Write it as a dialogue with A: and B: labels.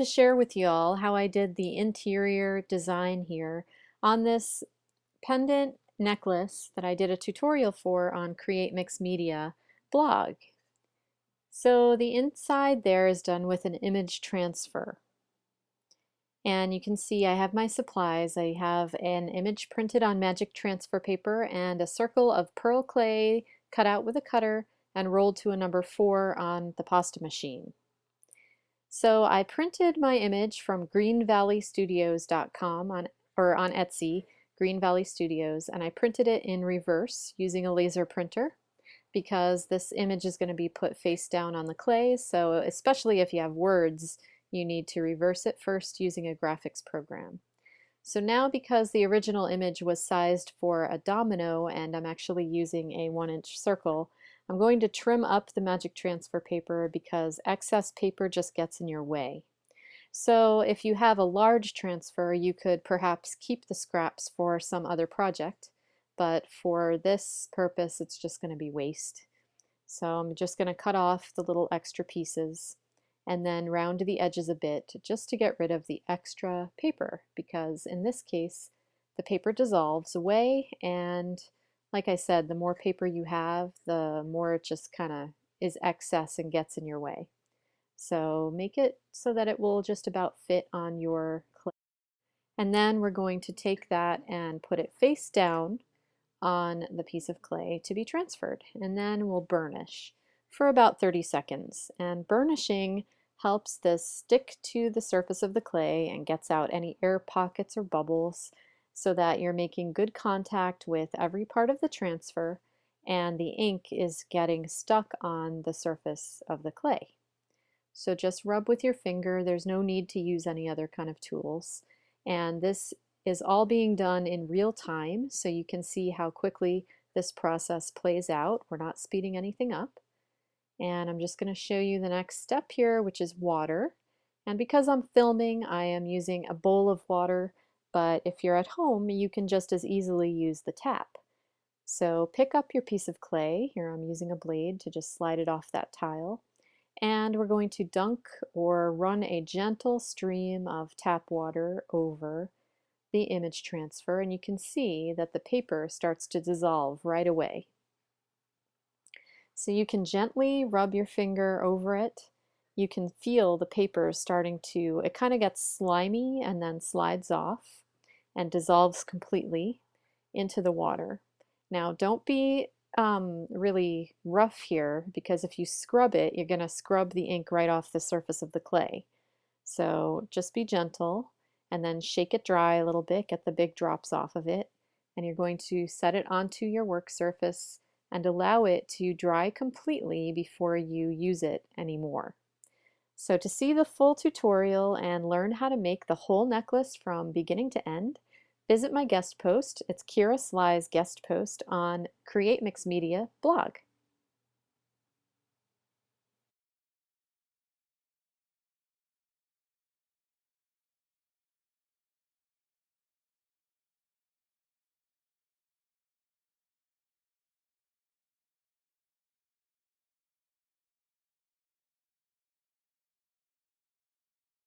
A: to share with you all how I did the interior design here on this pendant necklace that I did a tutorial for on Create Mixed Media blog. So the inside there is done with an image transfer. And you can see I have my supplies. I have an image printed on magic transfer paper and a circle of pearl clay cut out with a cutter and rolled to a number 4 on the pasta machine. So I printed my image from greenvalleystudios.com on Etsy, Green Valley Studios, and I printed it in reverse using a laser printer because this image is going to be put face down on the clay, so especially if you have words, you need to reverse it first using a graphics program. So now, because the original image was sized for a domino and I'm actually using a 1-inch circle, I'm going to trim up the magic transfer paper because excess paper just gets in your way. So if you have a large transfer, you could perhaps keep the scraps for some other project, but for this purpose it's just going to be waste. So I'm just going to cut off the little extra pieces and then round the edges a bit just to get rid of the extra paper, because in this case the paper dissolves away, and like I said, the more paper you have, the more it just kind of is excess and gets in your way. So make it so that it will just about fit on your clay. And then we're going to take that and put it face down on the piece of clay to be transferred. And then we'll burnish for about 30 seconds. And burnishing helps this stick to the surface of the clay and gets out any air pockets or bubbles so that you're making good contact with every part of the transfer and the ink is getting stuck on the surface of the clay. So just rub with your finger. There's no need to use any other kind of tools. And this is all being done in real time, so you can see how quickly this process plays out. We're not speeding anything up. And I'm just going to show you the next step here, which is water. And because I'm filming, I am using a bowl of water, but if you're at home, you can just as easily use the tap. So pick up your piece of clay. Here I'm using a blade to just slide it off that tile. And we're going to dunk or run a gentle stream of tap water over the image transfer, and you can see that the paper starts to dissolve right away. So you can gently rub your finger over it. You can feel the paper starting to, it kind of gets slimy and then slides off and dissolves completely into the water. Now don't be really rough here, because if you scrub it, you're going to scrub the ink right off the surface of the clay. So just be gentle and then shake it dry a little bit, get the big drops off of it, and you're going to set it onto your work surface and allow it to dry completely before you use it anymore. So to see the full tutorial and learn how to make the whole necklace from beginning to end, visit my guest post. It's Kira Sly's guest post on Create Mixed Media blog.